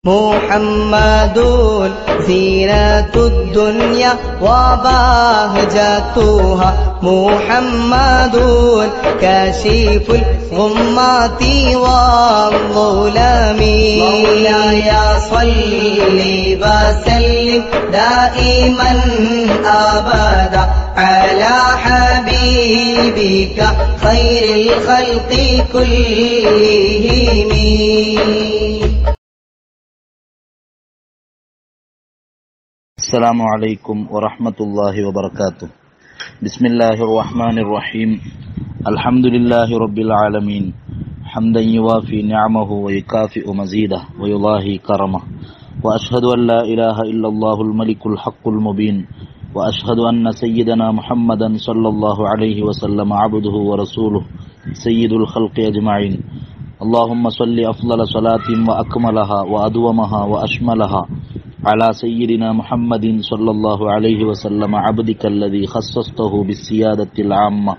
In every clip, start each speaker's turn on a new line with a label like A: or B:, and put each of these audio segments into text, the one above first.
A: محمد زينة الدنيا وبهجتها محمد كاشف الغمات والظلام مولاي صل وسلم دائما أبدا على حبيبك خير الخلق كلهم.
B: السلام عليكم ورحمة الله وبركاته. بسم الله الرحمن الرحيم. الحمد لله رب العالمين حمدا يوافي نعمه ويكافئ مزيده ويضاهي كرمه، وأشهد أن لا إله إلا الله الملك الحق المبين، وأشهد أن سيدنا محمدا صلى الله عليه وسلم عبده ورسوله سيد الخلق أجمعين. اللهم صل أفضل صلاة وأكملها وأدومها وأشملها على سيدنا محمد صلى الله عليه وسلم عبدك الذي خصصته بالسيادة العامة،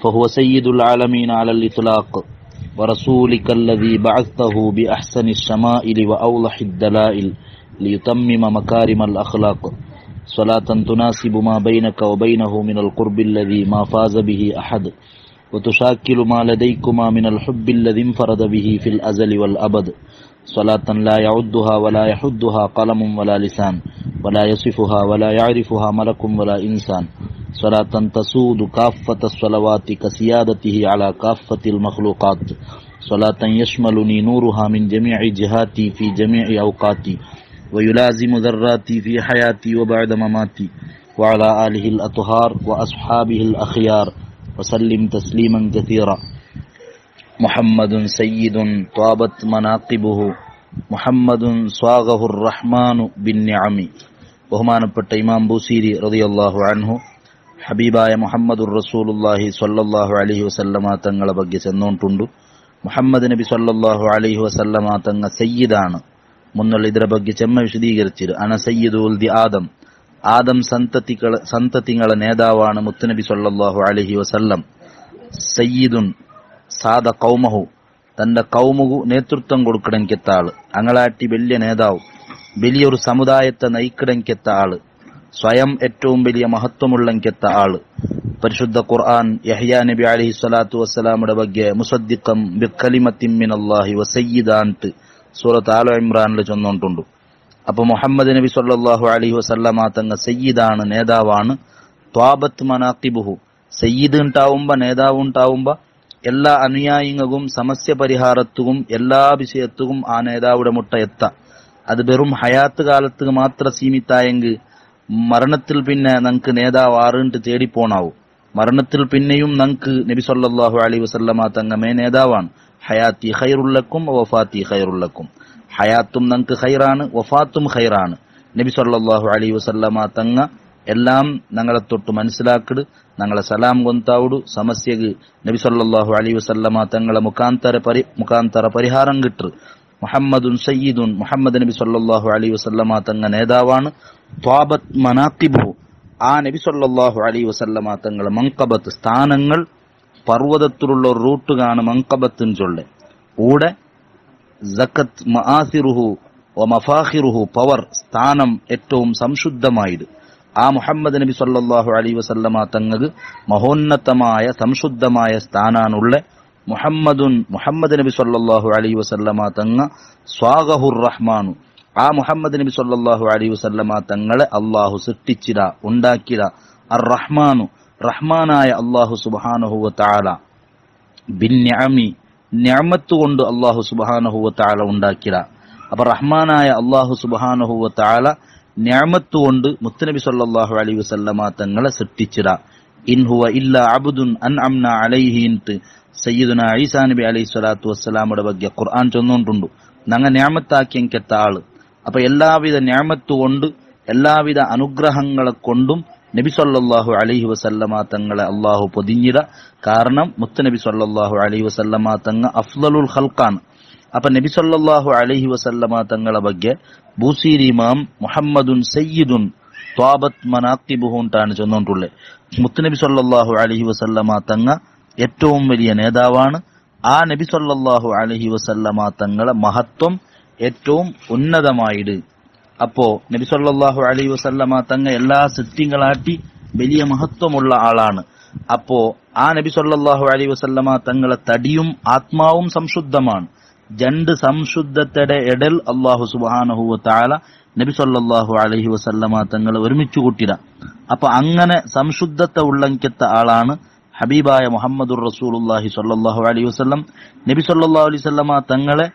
B: فهو سيد العالمين على الإطلاق، ورسولك الذي بعثته بأحسن الشمائل وأوضح الدلائل ليتمم مكارم الأخلاق، صلاة تناسب ما بينك وبينه من القرب الذي ما فاز به أحد، وتشاكل ما لديكما من الحب الذي انفرد به في الأزل والأبد، صلاة لا يعدها ولا يحدها قلم ولا لسان، ولا يصفها ولا يعرفها ملك ولا إنسان، صلاة تسود كافة الصلوات كسيادته على كافة المخلوقات، صلاة يشملني نورها من جميع جهاتي في جميع أوقاتي، ويلازم ذراتي في حياتي وبعد مماتي، وعلى آله الأطهار وأصحابه الأخيار، وسلم تسليما كثيرا. محمد سيد طابت مناقبه محمد صاغه الرحمن بالنعم. ബഹുമാനപ്പെട്ട ഇമാം ബൂസീരി റളിയല്ലാഹു അൻഹു ഹബീബായ മുഹമ്മദുർ റസൂലുള്ളാഹി സ്വല്ലല്ലാഹു അലൈഹി വസല്ലമ തങ്ങളെ ಬಗ್ಗೆ ചെന്നോണ്ടുണ്ട്. മുഹമ്മദ് നബി സ്വല്ലല്ലാഹു അലൈഹി വസല്ലമ തങ്ങ സയ്യിദാണ്. മുന്നുള്ള ಇದರ ಬಗ್ಗೆ ചെമ്മ വിശദീകരിച്ചിരു. അന സയ്യിദു ഉൽദി ആദം, ആദം സന്തതികളെ നേതാവാണ് മുത്തുനബി സ്വല്ലല്ലാഹു അലൈഹി വസല്ലം. സയ്യിദുൻ സാദ കൗമഹു, തന്റെ കൗമുകു നേതൃത്വം കൊടുക്കണമെങ്കിത്ത ആള്, അങ്ങളാട്ടി വലിയ നേതാവ്, വലിയൊരു സമുദായത്തെ നയിക്കണമെങ്കിത്ത ആള്, സ്വയം ഏറ്റവും വലിയ മഹത്വമുള്ളെങ്കിത്ത ആള്. പരിശുദ്ധ ഖുർആൻ യഹ്യാ നബി അലൈഹി സ്വലാത്തു വസ്സലാമുടെ ಬಗ್ಗೆ മുസദ്ദിഖം ബികലിമത്തിൻ മിനല്ലാഹി വസയ്യിദാൻട്ട് സൂറത്ത് ആല ഇമ്രാനിൽ ചൊന്നോണ്ടുണ്ട്. അപ്പൊ മുഹമ്മദ് നബി സ്വല്ലല്ലാഹു അലൈഹി വസല്ലമ തങ്ങ സയ്യിദാണ്, നേതാവാണ്. ത്വാബത്ത് മനാഖിബുഹു, സയ്യിദ് ഉണ്ടാവുമ്പോ നേതാവ് ഉണ്ടാവുമ്പോ എല്ലാ അനുയായിങ്ങൾക്കും സമസ്യ പരിഹാരത്തും എല്ലാ വിഷയത്തും ആ നേതാവുടെ മുട്ട എത്ത. അത് വെറും ഹയാത്ത് കാലത്ത് മാത്രം സീമിത്തായെങ്കിൽ മരണത്തിൽ പിന്നെ നമുക്ക് നേതാവ് ആറിട്ട് തേടിപ്പോണാവും. മരണത്തിൽ പിന്നെയും നമുക്ക് നബി സല്ലല്ലാഹു അലൈഹി വസല്ലമ തങ്ങമേ നേതാവാണ്. ഹയാത്തി ഖൈറുല്ലക്കും വഫാത്തി ഖൈറുല്ലക്കും, ഹയാത്തും നമുക്ക് ഖൈറാണ്, വഫാത്തും ഖൈറാണ്. നബി സല്ലല്ലാഹു അലൈഹി വസല്ലമ തങ്ങ എല്ലാം ഞങ്ങളെ തൊട്ട് മനസ്സിലാക്കിട്, ഞങ്ങളെ സലാം കൊന്താവുಡು സമസ്യക്ക് നബി സല്ലല്ലാഹു അലൈഹി വസല്ലമ തങ്ങളെ മുഖാന്തര പരിഹാരം കിട്ടു. മുഹമ്മദുൻ സയ്യിദുൻ, മുഹമ്മദ് നബി സല്ലല്ലാഹു അലൈഹി വസല്ലമ തങ്ങ നേതാവാണ്. ത്വാബത്ത് മനാഖിബുഹു, ആ നബി സല്ലല്ലാഹു അലൈഹി വസല്ലമ തങ്ങളെ മൻഖബത്ത് സ്ഥാനങ്ങൾ, പർവ്വതത്തിലുള്ള ഒരു റൂട്ട് കാണു മൻഖബത്തിന് ചൊല്ലെ. കൂടെ സക്കത്ത് മആസിറുഹു വ മഫാഖിറുഹു, പവർ സ്ഥാനം ഏറ്റവും സംശുദ്ധമായത്. ആ മുഹമ്മദ് നബി സല്ലല്ലാഹു അലൈഹി വസല്ലമ തങ്ങൾക്ക് മഹോന്നതമായ സംശുദ്ധമായ സ്ഥാനാനുള്ള മുഹമ്മദ് നബി സല്ലല്ലാഹു അലൈഹി വസല്ലമ തങ്ങ സ്വാഗഹുർ റഹ്മാനു, ആ മുഹമ്മദ് നബി സല്ലല്ലാഹു അലൈഹി വസല്ലമ തങ്ങളെ അല്ലാഹു സൃഷ്ടിച്ചിട, ഉണ്ടാക്കിട. അർ റഹ്മാനു, റഹ്മാനായ അല്ലാഹു സുബ്ഹാനഹു വ തആല. ബിന്നിഅമി, നിഅമത്ത് കൊണ്ട് അല്ലാഹു സുബ്ഹാനഹു വ തആല ഉണ്ടാക്കിട. അപ്പൊ റഹ്മാനായ അല്ലാഹു സുബ്ഹാനഹു വ തആല നിഅമത്ത് കൊണ്ട് മുത്തുനബി സല്ലല്ലാഹു അലൈഹി വസല്ലമ തങ്ങളെ സൃഷ്ടിച്ചിട. ഇൻ ഹുവ ഇല്ലാ അബ്ദുൻ അൻഅംന അലൈഹി എന്ന് സയ്യിദുനാ ഈസാ നബി അലൈഹി സ്വലാത്തു വസ്സലാമുടെ ಬಗ್ಗೆ ഖുർആൻ ചൊന്നുകൊണ്ടുണ്ട്. ഞങ്ങ നിഅമത്താക്കിയെങ്കിത്ത ആള്. അപ്പൊ എല്ലാവിധ നിഅമത്ത് കൊണ്ട് എല്ലാവിധ അനുഗ്രഹങ്ങളെ കൊണ്ടും നബി സല്ലല്ലാഹു അലൈഹി വസല്ലമ തങ്ങളെ അല്ലാഹു പൊതിഞ്ഞിട. കാരണം മുത്തുനബി സല്ലല്ലാഹു അലൈഹി വസല്ലമ തങ്ങ അഫ്ളലുൽ ഖൽഖാണ്. അപ്പൊ നബി സല്ലല്ലാഹു അലൈഹി വസല്ലമ തങ്ങളെ ಬಗ್ಗೆ ബൂസീരി ഇമാം മുഹമ്മദുൻ സയ്യിദുൻ ത്വാബത്ത് മനാഖിബുഹു എന്നാണ് ചൊന്നുകൊണ്ടുള്ളത്. മുത്തുനബി സല്ലല്ലാഹു അലൈഹി വസല്ലമ തങ്ങ ഏറ്റവും വലിയ നേതാവാണ്. ആ നബി സല്ലല്ലാഹു അലൈഹി വസല്ലമ തങ്ങളെ മഹത്വം ഏറ്റവും ഉന്നതമായിട്. അപ്പോ നബി സല്ലല്ലാഹു അലൈഹി വസല്ലമ തങ്ങ എല്ലാ സൃഷ്ടികളാട്ടി വലിയ മഹത്വമുള്ള ആളാണ്. അപ്പോ ആ നബി സല്ലല്ലാഹു അലൈഹി വസല്ലമ തങ്ങളെ തടിയും ആത്മാവും സംശുദ്ധമാണ്. രണ്ട് സംശുദ്ധയുടെ ഇടൽ അല്ലാഹു സുബ്ഹാനഹു വ തആല നബി സല്ലല്ലാഹു അലൈഹി വസല്ലമ തങ്ങളെ ഒരുമിച്ച് കൂട്ടിട. അപ്പൊ അങ്ങനെ സംശുദ്ധത്തെ ഉള്ളംഘിത്ത ആളാണ് ഹബീബായ മുഹമ്മദുർ റസൂലുള്ളാഹി സ്വല്ലല്ലാഹു അലൈഹി വസല്ലം. നബി സല്ലല്ലാഹു അലൈഹി വസല്ലമ തങ്ങളെ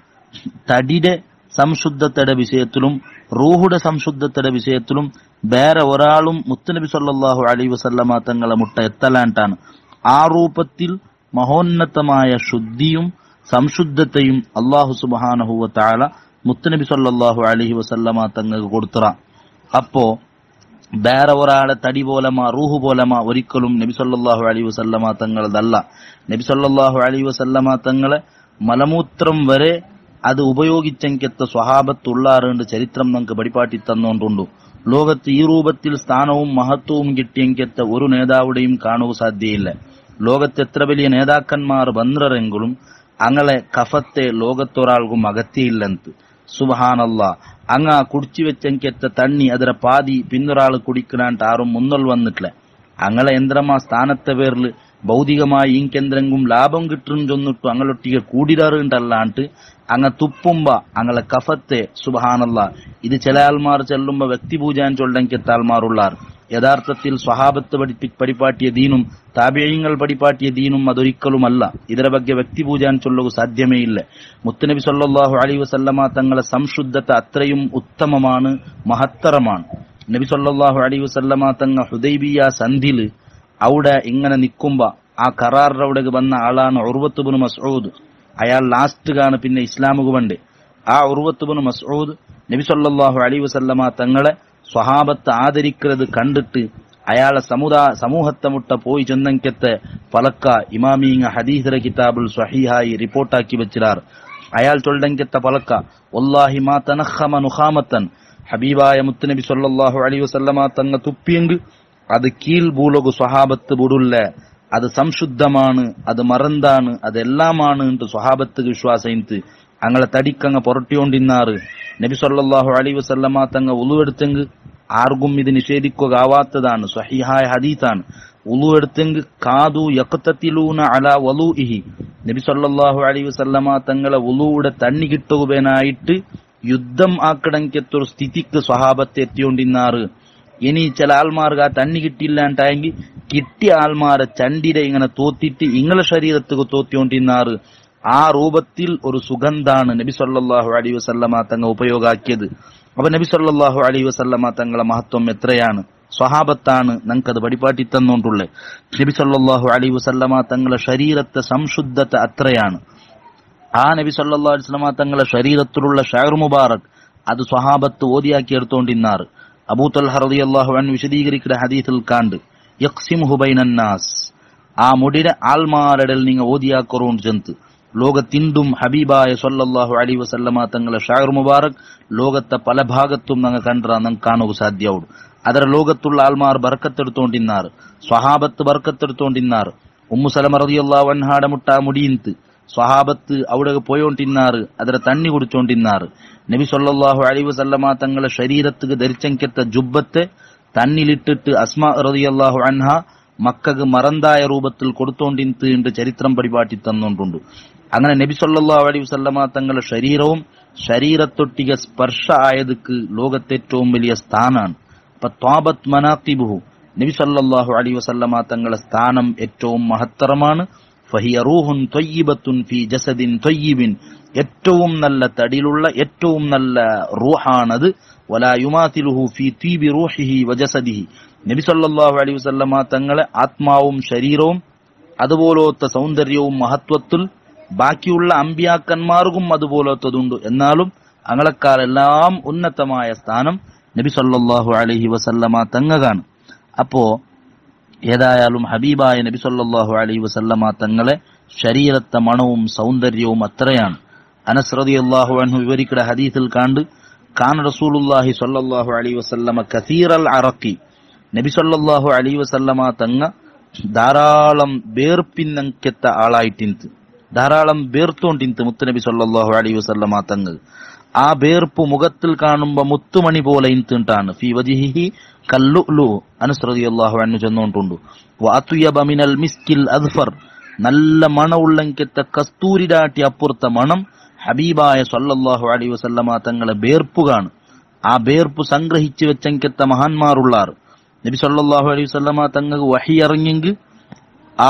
B: തടിയുടെ സംശുദ്ധയുടെ വിഷയത്തിലും റൂഹുടെ സംശുദ്ധയുടെ വിഷയത്തിലും വേറെ ഒരാളും മുത്തുനബി സല്ലല്ലാഹു അലൈഹി വസല്ലമ തങ്ങളെ മുട്ട എത്തലാണ്ടാണ്. ആ രൂപത്തിൽ മഹോന്നതമായ ശുദ്ധിയും സംശുദ്ധത്തെയും അല്ലാഹു സുബ്ഹാനഹു വ തആല മുത്തുനബി സല്ലല്ലാഹു അലൈഹി വസല്ലമ തങ്ങൾക്ക് കൊടുത്തറ. അപ്പോ വേറെ ഒരാളെ തടി പോലമ റൂഹ് പോലമ ഒരിക്കലും നബി സല്ലല്ലാഹു അലൈഹി വസല്ലമ തങ്ങളതല്ല. നബി സല്ലല്ലാഹു അലൈഹി വസല്ലമ തങ്ങളെ മലമൂത്രം വരെ അത് ഉപയോഗിച്ചെങ്കെത്ത സ്വഹാബത്തുള്ളാറുണ്ട് ചരിത്രം നമുക്ക് പഠിപ്പാട്ടി തന്നുകൊണ്ടുണ്ടു. ലോകത്ത് ഈ രൂപത്തിൽ സ്ഥാനവും മഹത്വവും കിട്ടിയെങ്കെത്ത ഒരു നേതാവുടെയും കാണുക സാധ്യയില്ല. ലോകത്ത് എത്ര വലിയ നേതാക്കന്മാർ വന്നരെങ്കിലും അങ്ങനെ കഫത്തെ ലോകത്തൊരാൾക്കും അകത്തിയില്ലെന്ന്. സുബ്ഹാനല്ലാ, അങ്ങ കുടിച്ചു വെച്ചെങ്കെത്ത തണ്ണി ಅದರ പാതി പിന്നൊരാൾ കുടിക്കണാണ്ട് ആരും മുന്നൽ വന്നിട്ടില്ല. അങ്ങനെ യന്ത്രമാ സ്ഥാനത്തെ പേരിൽ ഭൗതികമായി ഇങ്കെന്തെങ്കിലും ലാഭം കിട്ടും ചൊന്നിട്ടു അങ്ങലൊട്ടിಗೆ കൂടിടാറുണ്ടല്ലാണ്ട് അങ്ങ തുപ്പുമ്പ അങ്ങളെ കഫത്തെ സുബ്ഹാനല്ലാ. ഇത് ചില ആൾമാർ ചെല്ലുമ്പോ വ്യക്തിപൂജാൻ ചൊല്ലെങ്കെത്ത ആൾമാരുള്ളാർ. യഥാർത്ഥത്തിൽ സ്വഹാബത്ത് പഠിപ്പാട്ടിയ ദീനും താബിഈങ്ങൾ പഠിപ്പാട്ടിയ ദീനും അതൊരിക്കലുമല്ല. ಇದರ ಬಗ್ಗೆ വ്യക്തിപൂജാൻ ചൊല്ലുക സാധ്യമേ ഇല്ല. മുത്തുനബി സല്ലല്ലാഹു അലൈഹി വസല്ലമ തങ്ങളെ സംശുദ്ധത അത്രയും ഉത്തമമാണ്, മഹത്തരമാണ്. നബി സല്ലല്ലാഹു അലൈഹി വസല്ലമ തങ്ങ ഹുദൈബിയ സന്ധിൽ അവിടെ ഇങ്ങനെ നിൽക്കുമ്പ ആ കറാറിന്റെ അവിടെ വന്ന ആളാണ് ഉർവത്ത് ഇബ്നു മസ്ഊദ്. അയാൾ ലാസ്റ്റ് കാണ് പിന്നെ ഇസ്ലാമുക വണ്ട്. ആ ഉർവത്ത് ഇബ്നു മസ്ഊദ് നബി സല്ലല്ലാഹു അലൈഹി വസല്ലമ തങ്ങളെ സ്വഹാബത്ത് ആദരിക്കുന്നത് കണ്ടിട്ട് അയാളെ സമൂഹത്തെ മുട്ട പോയി ചെന്നെങ്കത്തെ പലക്ക ഇമാമീങ്ങ ഹദീസിര കിതാബുൽ സ്വഹീഹായി റിപ്പോർട്ടാക്കി വെച്ചിരാർ. അയാൾ ചൊല്ലെങ്കത്തെ പലക്ക വല്ലാഹി മാ തനഖമ നുഖാമത്തൻ, ഹബീബായ മുത്തുനബി സല്ലല്ലാഹു അലൈഹി വസല്ലമ തങ്ങ തുപ്പിയെങ്കിൽ അത് കീൽ ഭൂലോക സ്വഹാബത്ത് ബുടുല്ല, അത് സംശുദ്ധമാണ്, അത് മറന്താണ്, അതെല്ലാമാണ് എന്ന് സ്വഹാബത്ത് വിശ്വാസം. അങ്ങളെ തടിക്കങ്ങ പുരട്ടിക്കൊണ്ടിന്നാറ്. നബി സല്ലല്ലാഹു അലൈഹി വസല്ലമ തങ്ങ ഉളുവെടുത്തെങ്കിൽ ആർക്കും ഇത് നിഷേധിക്കുക ആവാത്തതാണ്, സ്വഹീഹായ ഹദീസാണ്. ഉളുവെടുത്തെങ്കിൽ കാതു യഖ്തതിലൂന അലാ വലൂഇഹി, നബി സല്ലല്ലാഹു അലൈഹി വസല്ലമ തങ്ങളെ ഉളുവിടെ തണ്ണി കിട്ടുകനായിട്ട് യുദ്ധം ആക്കടങ്കത്തൊരു സ്ഥിതിക്ക് സ്വഹാബത്ത് എത്തിക്കൊണ്ടിന്നാറ്. ഇനി ചില ആൾമാർക്ക് ആ തണ്ണി കിട്ടിയില്ലാണ്ടായെങ്കിൽ കിട്ടിയ ആൾമാരെ ചണ്ടിരെ ഇങ്ങനെ തോത്തിട്ട് ഇങ്ങളെ ശരീരത്തുക്ക് തോത്തിക്കൊണ്ടിന്നാറ്. ആ രൂപത്തിൽ ഒരു സുഗന്ധാണ് നബി സല്ലല്ലാഹു അലൈഹി വസല്ലമ തങ്ങ ഉപയോഗാക്കിയത്. അപ്പൊ നബി സല്ലല്ലാഹു അലൈഹി വസല്ലമ തങ്ങളെ മഹത്വം എത്രയാണ്, സ്വഹാബത്താണ് നമുക്കത് പഠിപ്പാട്ടി തന്നുകൊണ്ടുള്ളത്. നബി സല്ലല്ലാഹു അലൈഹി വസല്ലമ തങ്ങളെ ശരീരത്തെ സംശുദ്ധത അത്രയാണ്. ആ നബി സല്ലല്ലാഹു അലൈഹി വസല്ലമ തങ്ങളെ ശരീരത്തിലുള്ള ഷഅർ മുബാറക് അത് സ്വഹാബത്ത് ഓതിയാക്കി എടുത്തോണ്ടിന്നാറ്. അബൂ തൽഹ റളിയല്ലാഹു അൻഹു വിശദീകരിക്കുന്ന ഹദീസിൽ കാണ്ട് യഖ്സിമുഹു ബൈനന്നാസ്, ആ മുടിയുടെ ആൾമാരടൽ നിങ്ങൾ ഓതിയാക്കറോണ്ട് ചെന്ത് ലോകത്തിണ്ടും ഹബീബായ സല്ലല്ലാഹു അലൈഹി വസല്ലമ തങ്ങളെ ഷഅർ മുബാറക് ലോകത്തെ പല ഭാഗത്തും ഞങ്ങൾ കണ്ടാ നമുക്ക് കാണുക സാധ്യവുള്ളൂ. ಅದರ ಲೋಕತ್ತುಳ್ಳ ಆಲ್ಮಾರ್ ಬರಕತ್ತೆಡುತ್ತೋಂಡಿನ್ನಾರು, ಸ್ವಹಾಬತ್ ಬರಕತ್ತೆಡುತ್ತೋಂಡಿನ್ನಾರು. ಉಮ್ಮು ಸಲಮ ರದಿಯಲ್ಲಾಹು ಅನ್ಹಾಡ ಮುಟ್ಟ ಮುಡಿಯಿಂತು സ്വഹാബത്ത് അവിടെ പോയോണ്ടിന്നാറ്, ಅದರ തണ്ണി കുടിച്ചോണ്ടിന്നാറ്. നബി സല്ലല്ലാഹു അലൈഹി വസല്ലമ തങ്ങളെ ശരീരത്തുക്ക് ധരിച്ചെങ്കത്തെ ജുബ്ബത്തെ തന്നിലിട്ടിട്ട് അസ്മാ റളിയല്ലാഹു അൻഹ മക്കക്ക് മറന്തായ രൂപത്തിൽ കൊടുത്തോണ്ടിന്ത് എന്ന് ചരിത്രം പരിപാടി തന്നുകൊണ്ടുണ്ട്. അങ്ങനെ നബി സല്ലല്ലാഹു അലൈഹി വസല്ലമ തങ്ങളെ ശരീരവും ശരീരത്തൊട്ടിക സ്പർശ ആയതുക്ക് ലോകത്തേറ്റവും വലിയ സ്ഥാനാണ്. അപ്പൊ ത്വാബത്ത് മനാഖിബുഹു, നബി സല്ലല്ലാഹു അലൈഹി വസല്ലമ തങ്ങളെ സ്ഥാനം ഏറ്റവും മഹത്തരമാണ്. ഫഹിയ റൂഹുൻ ത്വയ്യിബത്തുൻ ഫീ ജസദിൻ ത്വയ്യിബിൻ, ഏറ്റവും നല്ല തടിയിലുള്ള ഏറ്റവും നല്ല റൂഹാണത്. വലാ യുമാതിലുഹു ഫീ തീബി റൂഹിഹി വജസദിഹി, നബി സല്ലല്ലാഹു അലൈഹി വസല്ലമ തങ്ങളെ ആത്മാവും ശരീരവും അതുപോലത്തെ സൗന്ദര്യവും മഹത്വത്തിൽ ബാക്കിയുള്ള അമ്പിയാക്കന്മാർക്കും അതുപോലത്തതുണ്ട്. എന്നാലും അങ്ങളെക്കാരെല്ലാം ഉന്നതമായ സ്ഥാനം നബി സല്ലല്ലാഹു അലൈഹി വസല്ലമ തങ്ങകാണ്. അപ്പോ ഏതായാലും ഹബീബായ നബി സല്ലല്ലാഹു അലൈഹി വസല്ലമ തങ്ങളെ ശരീരത്തെ മണവും സൗന്ദര്യവും അത്രയാണ്. അനസ് റളിയല്ലാഹു അൻഹു വിവരിക്കുന്ന ഹദീസിൽ കാണ്ട് കാന റസൂലുള്ളാഹി സ്വല്ലല്ലാഹു അലൈഹി വസല്ലമ കസീറൽ അറഖി, നബി സല്ലല്ലാഹു അലൈഹി വസല്ലമ തങ്ങ ധാരാളം വേർപ്പിന്നങ്കെത്ത ആളായിട്ടിന്ത്, ധാരാളം വേർത്തോണ്ടിന്ത് മുത്തുനബി സല്ലല്ലാഹു അലൈഹി വസല്ലമ തങ്ങൾ. ആ വേർപ്പ് മുഖത്തിൽ കാണുമ്പോ മുത്തുമണി പോലെ ഇൻതിട്ടാണ്. ഫി വജിഹിഹി കല്ലുലു അനസ് റളിയല്ലാഹു അൻഹു ചെന്നോണ്ടുണ്ട്. വഅത്യബ മിനൽ മിസ്കിൽ അസ്ഫർ, നല്ല മണമുള്ളങ്കത്തെ കസ്തൂരിടാട്ടി അപ്പുറത്ത മണം ഹബീബായ സല്ലല്ലാഹു അലൈഹി വസല്ലമ തങ്ങളെ വേർപ്പുകാണ്. ആ വേർപ്പ് സംഗ്രഹിച്ചു വെച്ചങ്കത്തെ മഹാന്മാരുള്ളാർ. നബി സല്ലല്ലാഹു അലൈഹി വസല്ലമ തങ്ങൾക്ക് വഹി ഇറങ്ങിയെങ്കിൽ ആ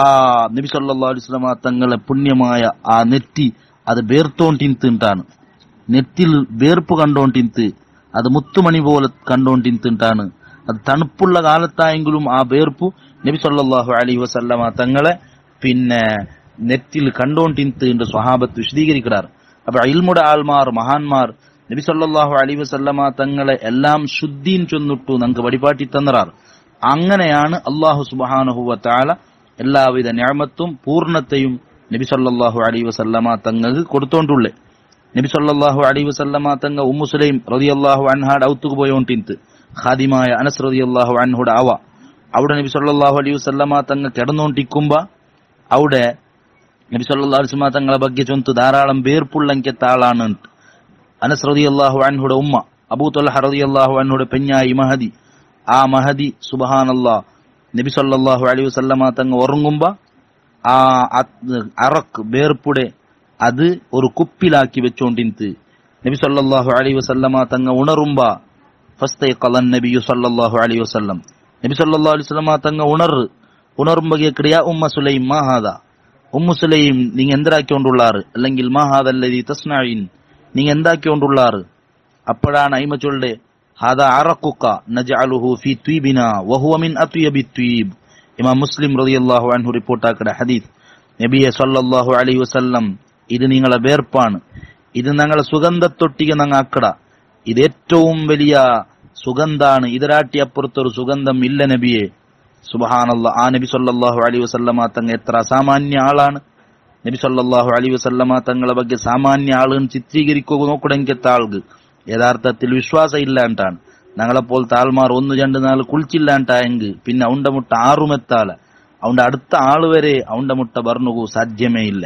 B: നബി സല്ലല്ലാഹു അലൈഹി വസല്ലമ തങ്ങളെ പുണ്യമായ ആ നെറ്റി അത് വേർത്തോണ്ടിന്താണ്. നെറ്റിൽ വേർപ്പ് കണ്ടോണ്ടിന്ത് അത് മുത്തുമണി പോലെ കണ്ടോണ്ടിന്താണ്. അത് തണുപ്പുള്ള കാലത്തായെങ്കിലും ആ വേർപ്പു നബി സല്ലല്ലാഹു അലൈഹി വസല്ലമ തങ്ങളെ പിന്നെ നെറ്റിൽ കണ്ടോണ്ടിന്ത് സ്വഹാബത്ത് വിശദീകരിക്കാറ്. അപ്പൊ ഇൽമുടെ ആൾമാർ മഹാന്മാർ നബി സല്ലല്ലാഹു അലൈഹി വസല്ലമ തങ്ങളെ എല്ലാം ശുദ്ധീൻ ചൊന്നിട്ടു നമുക്ക് വഴിപാട്ടി തന്നറാർ. അങ്ങനെയാണ് അല്ലാഹു സുബ്ഹാനഹു വ തആല എല്ലാവിധ നിഅമത്തും പൂർണ്ണതയും നബി സല്ലല്ലാഹു അലൈഹി വസല്ലമ തങ്ങൾക്ക് കൊടുത്തോണ്ടുള്ളേ. നബി സല്ലല്ലാഹു അലൈഹി വസല്ലമ തങ്ങൾ ഉമ്മു സുലൈം റളിയല്ലാഹു അൻഹാടെ ഔത്തുക്ക് പോയോണ്ടിന്ത് ഖാദിമായ അനസ് റളിയല്ലാഹു അൻഹുടെ അവിടെ നബി സല്ലല്ലാഹു അലൈഹി വസല്ലമ തങ്ങൾ കിടന്നോണ്ടിരിക്കുമ്പോ അവിടെ നബി സല്ലല്ലാഹു അലൈഹി വസല്ലമ തങ്ങളെ ಬಗ್ಗೆ ചൊന്ത് ധാരാളം വേർപ്പുള്ളങ്കത്തെ ആളാണ്. അനസ് റളിയല്ലാഹു അൻഹുടെ ഉമ്മ അബൂ ത്വൽഹ റളിയല്ലാഹു അൻഹുടെ പെഞ്ഞായി മഹദി, ആ മഹദി സുബ്ഹാനല്ലാഹ് നബി സല്ലല്ലാഹു അലൈഹി വസല്ലമ തങ്ങൾ ഉറങ്ങുമ്പോ ആ അറക്ക് വേർപ്പുടെ അത് ഒരു കുപ്പിലാക്കി വെച്ചോണ്ടിന്ത് നബി സല്ലല്ലാഹു അലൈഹി വസല്ലമ തങ്ങൾ ഉണറുമ്പോ ഫസ്തൈഖലൻ നബിയു സല്ലല്ലാഹു അലൈഹി വസല്ലം, നബി സല്ലല്ലാഹു അലൈഹി വസല്ലമ തങ്ങൾ ഉണറുമ്പോ കേൾക്കട യാ ഉമ്മ സുലൈം മാ ഹാദാ, ഉമ്മു സുലൈം നീங்க എന്താക്കിക്കൊണ്ടുള്ളാറ്, അല്ലെങ്കിൽ മാ ഹാദ അല്ലദീ തസ്നഈൻ നീங்க എന്താക്കിക്കൊണ്ടുള്ളാറ്. അപ്പോഴാണ് അയിമ ചൊല്ലെ ഹാദാ അറഖുക നജഅലുഹു ഫീ ത്വീബിനാ വഹുവ മിൻ അത്യബി ത്വീബ്. ഇമാം മുസ്ലിം റളിയല്ലാഹു അൻഹു റിപ്പോർട്ടാക്കുന്ന ഹദീസ്. നബിയെ സല്ലല്ലാഹു അലൈഹി വസല്ലം ഇത് നിങ്ങളെ വേർപ്പാണ്, ഇത് ഞങ്ങളെ സുഗന്ധത്തൊട്ടിക ഞങ്ങൾ ആക്കട, ഇത് ഏറ്റവും വലിയ സുഗന്ധാണ്, ഇതിരാട്ടി അപ്പുറത്തൊരു സുഗന്ധം ഇല്ല നബിയെ. സുബ്ഹാനല്ലാഹ്. ആ നബി സല്ലല്ലാഹു അലൈഹി വസല്ലമ തങ്ങൾ എത്ര സാമാന്യ ആളാണ്. നബി സല്ലല്ലാഹു അലൈഹി വസല്ലമ തങ്ങളെ ಬಗ್ಗೆ സാമാന്യ ആളെന്ന് ചിത്രീകരിക്കുക നോക്കണമെങ്കിൽ ആൾക്ക് യഥാർത്ഥത്തിൽ വിശ്വാസം ഇല്ലാണ്ടാണ്. ഞങ്ങളെപ്പോലത്തെ ആൾമാർ 1, 2, 4 കുളിച്ചില്ലാണ്ടായെങ്കിൽ പിന്നെ അവന്റെ മുട്ട ആറുമെത്താല, അവന്റെ അടുത്ത ആള് വരെ അവന്റെ മുട്ട ബർണുകു സാധ്യമേ ഇല്ല.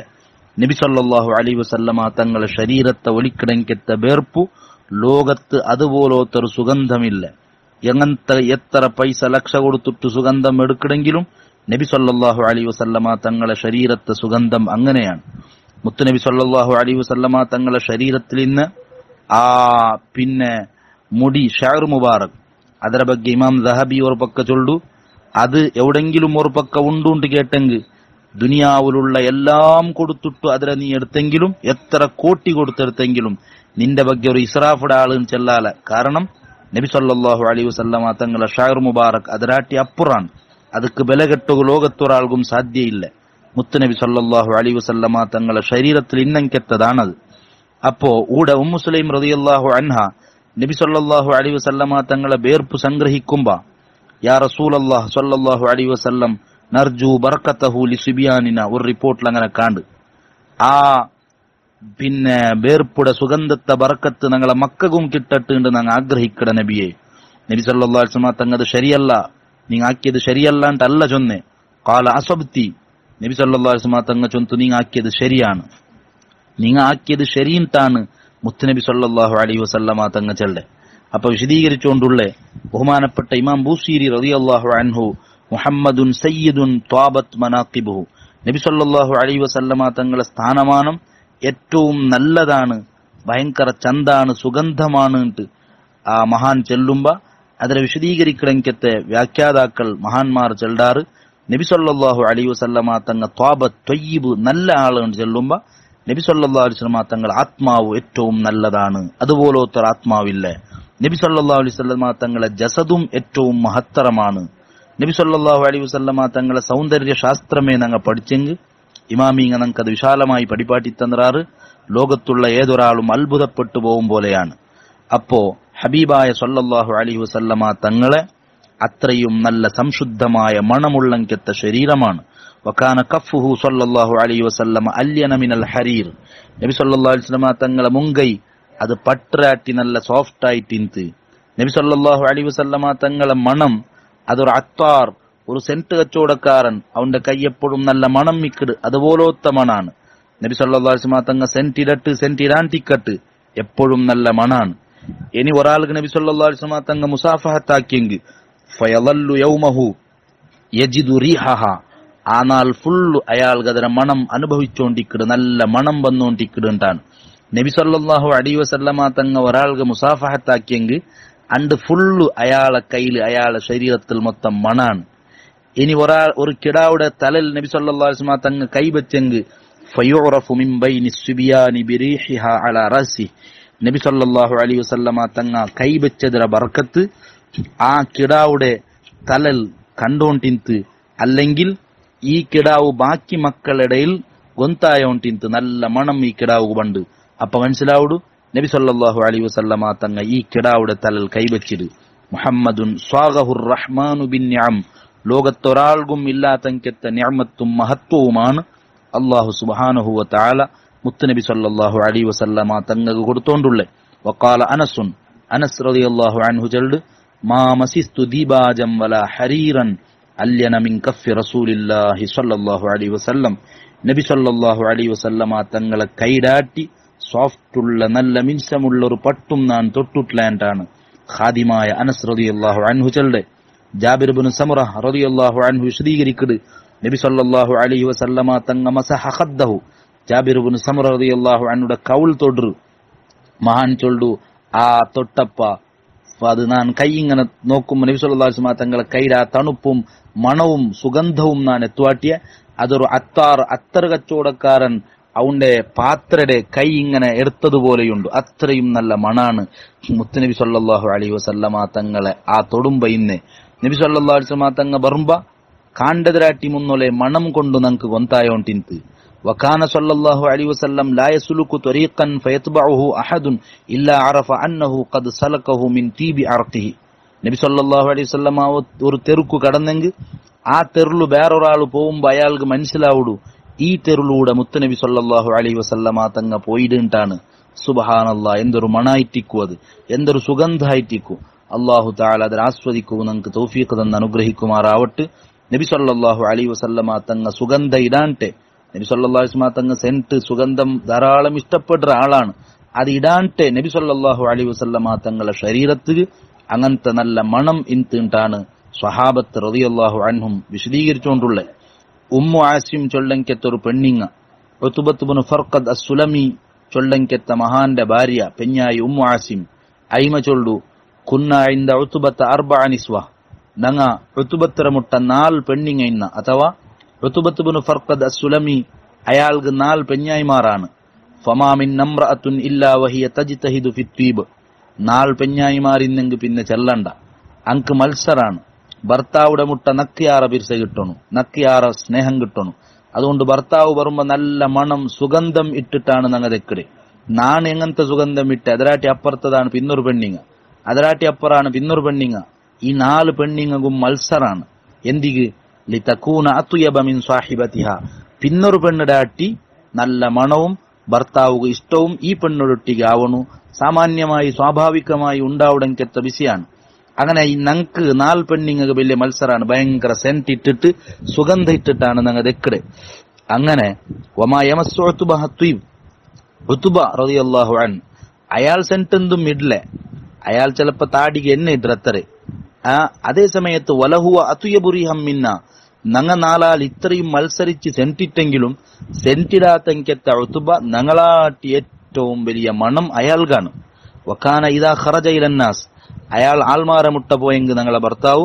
B: നബി സല്ലല്ലാഹു അലൈഹി വസല്ലമ തങ്ങളെ ശരീരത്തെ ഒലിക്കിടങ്കത്തെ വേർപ്പു ലോകത്ത് അതുപോലത്തൊരു സുഗന്ധമില്ല. എങ്ങനത്തെ എത്ര പൈസ ലക്ഷ കൊടുത്തിട്ട് സുഗന്ധം എടുക്കണമെങ്കിലും നബി സല്ലല്ലാഹു അലൈഹി വസല്ലമ തങ്ങളെ ശരീരത്തെ സുഗന്ധം അങ്ങനെയാണ്. മുത്തുനബി സല്ലല്ലാഹു അലൈഹി വസല്ലമ തങ്ങളെ ശരീരത്തിൽ ഇന്ന് ആ പിന്നെ മുടി ഷഅർ മുബാറക് ಅದರ ಬಗ್ಗೆ ഇമാം ദഹബി ഒരു പക്ക ചൊല്ലു, അത് എവിടെങ്കിലും ഒരു പക്ക ഉണ്ടുണ്ട് കേട്ടെങ്കിൽ ദുനിയാവിലുള്ള എല്ലാം കൊടുത്തിട്ടു അതിനെ നീ എടുത്തെങ്കിലും എത്ര കോടി കൊടുത്തെടുത്തെങ്കിലും നിന്റെ ಬಗ್ಗೆ ഒരു ഇസ്രാഫുടെ ആളും ചെല്ലാല. കാരണം നബി സല്ലല്ലാഹു അലൈഹി വസല്ലമ തങ്ങളെ ഷഅർ മുബാറക് അതിരാട്ടി അപ്പുറാണ്. ಅದಕ್ಕೆ ಬೆಲೆ ಕಟ್ಟುವ ಲೋಕತ್ತೊರಾಳ್ಗೂ ಸಾಧ್ಯ ಇಲ್ಲ. ಮುತ್ತನಬಿ ಸಲ್ಲಲ್ಲಾಹು ಅಲೈಹಿ ವಸಲ್ಲಮ ತಗಳ ಶರೀರത്തിൽ ಇನ್ನಂಕೆತ್ತದಾನದು. ಅಪ್ಪೋ ಊಡ ಉಮ್ಮು ಸುಲೈಮ್ റളിയല്ലാഹു അൻഹ നബി സല്ലല്ലാഹു അലൈഹി വസല്ലമ തങ്ങളെ വേർപ്പ് സംഗ്രഹിക്കുമ്പ യാ റസൂലല്ലാഹ് സല്ലല്ലാഹു അലൈഹി വസല്ലം നർജു ബർക്കതഹു ലിസിബിയാനിന ഒരു റിപ്പോർട്ടിൽ അങ്ങനെ കാണ്ട് ആ പിന്നെ വേർപ്പുടെ സുഗന്ധത്തെ ബർക്കത്ത് ഞങ്ങളെ മക്കൾക്കും കിട്ടട്ടെ എന്ന് ഞങ്ങൾ ആഗ്രഹിക്കട നബിയെ. നബി സല്ലല്ലാഹു അലൈഹി വസല്ലമ തങ്ങത് ശരിയല്ല, നീங்க ആക്കിയത് ശരിയല്ല ಅಂತಲ್ಲ ചൊന്നെ. കാല അസബ്തി, നബി സല്ലല്ലാഹു അലൈഹി വസല്ലം തങ്ങൾ ചൊന്തു നീங்க ആക്കിയത് ശരിയാണ്, നീங்க ആക്കിയത് ശരിയാണ് മുത്തുനബി സല്ലല്ലാഹു അലൈഹി വസല്ലമ തങ്ങൾ ചെല്ലെ. അപ്പൊ വിശദീകരിച്ചുകൊണ്ടുള്ള ബഹുമാനപ്പെട്ട ഇമാം ബൂസീരി റളിയല്ലാഹു അൻഹു മുഹമ്മദുൻ സയ്യിദുൻ ത്വാബത് മനാഖിബുഹു, നബി സല്ലല്ലാഹു അലൈഹി വസല്ലമ തങ്ങളുടെ സ്ഥാനമാനം ഏറ്റവും നല്ലതാണ്, ഭയങ്കര ചന്താണ്, സുഗന്ധമാണ് ആ മഹാൻ ചെല്ലുമ്പോ അതിനെ വിശദീകരിക്കണമെങ്കത്തെ വ്യാഖ്യാതാക്കൾ മഹാന്മാർ ചെല്ലാറ് നബി സല്ലല്ലാഹു അലൈഹി വസല്ലമ തങ്ങൾ ത്വാബത്ത് ത്വയ്യിബ് നല്ല ആളാണ് ചെല്ലുമ്പോ നബി സല്ലല്ലാഹു അലൈഹി വസല്ലമ തങ്ങൾ ആത്മാവ് ഏറ്റവും നല്ലതാണ്, അതുപോലത്തെ ആത്മാവില്ല. നബി സല്ലല്ലാഹു അലൈഹി വസല്ലമ തങ്ങളെ ജസദും ഏറ്റവും മഹത്തരമാണ്. നബി സല്ലല്ലാഹു അലൈഹി വസല്ലമ തങ്ങളെ സൗന്ദര്യ ശാസ്ത്രമേ ഞങ്ങൾ പഠിച്ചെങ്കിൽ ഇമാമിങ്ങ ഞങ്ങൾക്ക് അത് വിശാലമായി പഠിപ്പാട്ടി തന്നറാറ് ലോകത്തുള്ള ഏതൊരാളും അത്ഭുതപ്പെട്ടു പോകും പോലെയാണ്. അപ്പോ ഹബീബായ സല്ലല്ലാഹു അലൈഹി വസല്ലമ തങ്ങളെ അത്രയും നല്ല സംശുദ്ധമായ മണമുള്ളങ്കത്തെ ശരീരമാണ്. വകാന കഫുഹു സല്ലല്ലാഹു അലൈഹി വസല്ലമ അല്യന മിനൽ ഹരീർ, നബി സല്ലല്ലാഹു അലൈഹി വസല്ലമ തങ്ങളെ മുങ്കൈ അത് പട്ടരാട്ടി നല്ല സോഫ്റ്റ് ആയിട്ട്. നബി സല്ലല്ലാഹു അലൈഹി വസല്ലമ തങ്ങളെ മണം അതൊരു അത്താർ, ഒരു സെന്റ് കച്ചവടക്കാരൻ അവന്റെ കൈയെപ്പോഴും നല്ല മണം മിക്കട് അതുപോലത്തെ മണാണ്. നബി സല്ലല്ലാഹു അലൈഹി വസല്ലമ തങ്ങൾ സെന്റ് ഇടാൻ ടിക്കട്ട് എപ്പോഴും നല്ല മണാണ്. ഇനി ഒരാൾക്ക് നബി സല്ലല്ലാഹു അലൈഹി വസല്ലം തങ്ങൾ മുസാഫഹത്താക്കിയെങ്കിൽ ഫയളല്ലു യൗമഹു യജിദു റീഹഹ, ആ നാൾ ഫുള്ള് അയാൾക്ക് അതിന്റെ മണം അനുഭവിച്ചുകൊണ്ടിരിക്കുക, നല്ല മണം വന്നുകൊണ്ടിരിക്കുന്നുണ്ടാണ്. നബി സല്ലല്ലാഹു അലൈഹി വസല്ലമ തങ്ങൾ ഒരാൾക്ക് മുസാഫഹത്താക്കിയെങ്കിൽ അണ്ട് ഫുള്ള് അയാളെ കയ്യിൽ അയാളെ ശരീരത്തിൽ മൊത്തം മണാണ്. ഇനി ഒരു കിടാവുടെ തലൽ നബി സല്ലല്ലാഹു അലൈഹി വസല്ലമ തങ്ങൾ കൈവച്ചെങ്കിൽ ഫയുറഫു മിൻ ബൈനി സുബിയാനി ബിരീഹിഹ അലാ റഅസി, നബി സല്ലല്ലാഹു അലൈഹി വസല്ലമ തങ്ങൾ കൈവച്ചതിന്റെ ബർക്കത്ത് ആ കിടാവുടെ തലൽ കണ്ടോണ്ടിന്ത്, അല്ലെങ്കിൽ ഈ കിടാവ് ബാക്കി മക്കളിടയിൽ ഗൊന്തായോണ്ടിന്ത് നല്ല മണം ഈ കിടാവ് പണ്ട്. അപ്പൊ മനസ്സിലാവുടു നബി സല്ലല്ലാഹു അലൈഹി വസല്ലമ തങ്ങൾ ഈ കിടാവുടെ തലൽ കൈവച്ചിട്. മുഹമ്മദുൻ സ്വാഗഹുർ റഹ്മാനു ബിൻ നിഅം, ലോകത്തൊരാൾക്കും ഇല്ലാത്തങ്കത്തെ നിഅമത്തും മഹത്വവുമാണ് അല്ലാഹു സുബ്ഹാനഹു വ തആല മുത്തുനബി സല്ലല്ലാഹു അലൈഹി വസല്ലമ തങ്ങൾക്ക് കൊടുത്തോണ്ടുള്ളേ. വഖാല അനസുൻ, അനസ് റളിയല്ലാഹു അൻഹു ചൊല്ല്, മാ മസിസ്തു ദീബാജം വലാ ഹരീറൻ അല്യന മിൻ കഫി റസൂലില്ലാഹി സ്വല്ലല്ലാഹു അലൈഹി വസല്ലം, നബി സല്ലല്ലാഹു അലൈഹി വസല്ലമ തങ്ങളെ കൈടാട്ടി സോഫ്റ്റുള്ള നല്ല മിൻസമുള്ള ഒരു പട്ടും ഞാൻ തൊട്ടുട്ട്ലാൻഡാണ്. ഖാദിമായ അനസ് റളിയല്ലാഹു അൻഹു ചൊല്ല്, ജാബിർ ഇബ്നു സമുറ റളിയല്ലാഹു അൻഹു വിശദീകരിക്കുത്, നബി സല്ലല്ലാഹു അലൈഹി വസല്ലമ തങ്ങ മസഹ ഖദ്ദഹു, ജാബിർ ഇബ്നു സമുറ റളിയല്ലാഹു അൻഹുടെ കൗൾ തൊടു മഹാൻ ചൊല്ലു, ആ തൊട്ടപ്പ അത് ഞാൻ കൈ ഇങ്ങനെ നോക്കുമ്പോൾ നബി സല്ലല്ലാഹു അലൈഹി വസല്ലമ തങ്ങളെ കൈയുടെ ആ തണുപ്പും മണവും സുഗന്ധവും ഞാൻ എത്തുവാട്ടിയ അതൊരു അത്തർ കച്ചവടക്കാരൻ അവന്റെ പാത്രയുടെ കൈ ഇങ്ങനെ എടുത്തതുപോലെയുണ്ട്. അത്രയും നല്ല മണാണ് മുത്തുനബി സല്ലല്ലാഹു അലൈഹി വസല്ലമ തങ്ങളെ ആ തൊടുമ്പ. ഇന്ന് നബി സല്ലല്ലാഹു അലൈഹി വസല്ലമ തങ്ങ ബറുമ്പ കാണ്ടതിരാട്ടി മുന്നോലെ മണം കൊണ്ട് നമുക്ക് കൊന്തായോണ്ടിന്ത്. വകാന സല്ലല്ലാഹു അലൈഹി വസല്ലം ലാ യസ്ലുകു ത്വരീഖൻ ഫയത്ബഉഹു അഹദുൻ ഇല്ലാ അറഫ അന്നഹു ഖദ് സലകഹു മിൻ തീബി അർഖിഹി, നബി സല്ലല്ലാഹു അലൈഹി വസല്ലം ഒരു തെരുക്കു കടന്നെങ്കിൽ ആ തെരുളു വേറൊരാൾ പോകുമ്പോ അയാൾക്ക് മനസ്സിലാവുടു ഈ തെരുളൂടെ മുത്തുനബി സല്ലല്ലാഹു അലൈഹി വസല്ലമ തങ്ങ പോയിട്ടാണ്. സുബ്ഹാനല്ലാഹ്, എന്തൊരു മണായിട്ടിക്കു, അത് എന്തൊരു സുഗന്ധായിട്ടിക്കു. അല്ലാഹു തആല അതിൽ ആസ്വദിക്കൂ, നമുക്ക് തൗഫീഖ് തന്ന് അനുഗ്രഹിക്കുമാറാവട്ടെ. നബി സല്ലല്ലാഹു അലൈഹി വസല്ലമ തങ്ങ സുഗന്ധ ഇടാണ്ടെ, നബി സല്ലല്ലാഹു അലൈഹി വസല്ലമ തങ്ങ സെന്റ് സുഗന്ധം ധാരാളം ഇഷ്ടപ്പെടുന്ന ആളാണ്. അത് ഇടാണ്ടെ നബി സല്ലല്ലാഹു അലൈഹി വസല്ലമ തങ്ങളെ ശരീരത്തിൽ അങ്ങനത്തെ നല്ല മണം ഇൻതാണ് സ്വഹാബത്ത് റളിയല്ലാഹു അൻഹും വിശദീകരിച്ചുകൊണ്ടുള്ള. ഉമ്മു ആസിം ചൊല്ലങ്കെത്തൊരു പെണ്ണിങ്ങ, ഉത്ബത്ത് ഇബ്നു ഫർഖദ് അസ്സുലമി ചൊല്ലങ്കെത്ത മഹാന്റെ ഭാര്യ പെഞ്ഞായി ഉമ്മു ആസിം ഐമ ചൊല്ലു, കുന്ന ഇന്ദ ഉത്ബത്ത് അർബഅ നിസ്വ, നങ്ങ ഉത്ബത്തര മുട്ട 4 പെണ്ണിങ്ങ ഇന്ന, അഥവാ ഉത്ബത്ത് ഇബ്നു ഫർഖദ് അസ്സുലമി അയാൾക്ക് 4 പെഞ്ഞായിമാരാണ്. ഫമാ മിൻ നംറഅത്തുൻ ഇല്ലാ വഹിയ തജ്തഹിദു ഫിത്വീബ്, 4 പെഞ്ഞായിമാരിന്നെങ്കിൽ പിന്നെ ചെല്ലണ്ട, അങ്ക് മത്സരാണ്. ഭർത്താവുടെ മുട്ട നക്കിയാറ പിരിസ കിട്ടണു, നക്കിയാറ സ്നേഹം കിട്ടണു. അതുകൊണ്ട് ഭർത്താവ് പറയുമ്പോ നല്ല മണം സുഗന്ധം ഇട്ടിട്ടാണ് ഞങ്ങൾ തെക്കടെ. നാണ് എങ്ങനത്തെ സുഗന്ധം ഇട്ട് അതിരാട്ടി അപ്പുറത്തതാണ് പിന്നൊരു പെണ്ണിങ്ങ, അതിരാട്ടി അപ്പുറാണ് പിന്നൊരു പെണ്ണിങ്ങ. ഈ 4 പെണ്ണിങ്ങും മത്സരാണ്. എന്തിക്ക് ലിതകൂന അത്യബ മിൻ സാഹിബതിഹ, പിന്നൊരു പെണ്ണിടാട്ടി നല്ല മണവും ഭർത്താവുക ഇഷ്ടവും ഈ പെണ്ണൊടൊട്ടിಗೆ ആവണു. സാമാന്യമായി സ്വാഭാവികമായി ഉണ്ടാവുടെങ്കെത്ത ബിസിയാണ്. അങ്ങനെ ഈ ഞങ്ങൾക്ക് 4 പെണ്ണിങ്ങൾക്ക് വലിയ മത്സരമാണ്. ഭയങ്കര സെന്റ് ഇട്ടിട്ട് സുഗന്ധ ഇട്ടിട്ടാണ് ഞങ്ങൾ തെക്കടെ. അങ്ങനെ ഉത്ബ റളിയല്ലാഹു അൻഹു അയാൾ സെന്റ് എന്തും ഇഡ്ലെ, അയാൾ ചിലപ്പോ താടിക്ക് എന്നെ ഇടത്തരെ. അതേ സമയത്ത് വലഹുവ അത്യബുരിഹം മിന്ന, ഞങ്ങ 4 ഇത്രയും മത്സരിച്ച് സെന്റിട്ടെങ്കിലും സെന്റിടാത്തെങ്കെത്ത ഉത്ബ ഞങ്ങളാട്ടി ഏറ്റവും വലിയ മണം അയാൾക്കാണ്. വക്കാന ഇദാ ഖറജ ഇലന്നാസ്, അയാൾ ആൾമാരെ മുട്ട പോയെങ്കിൽ ഞങ്ങളെ ഭർത്താവ്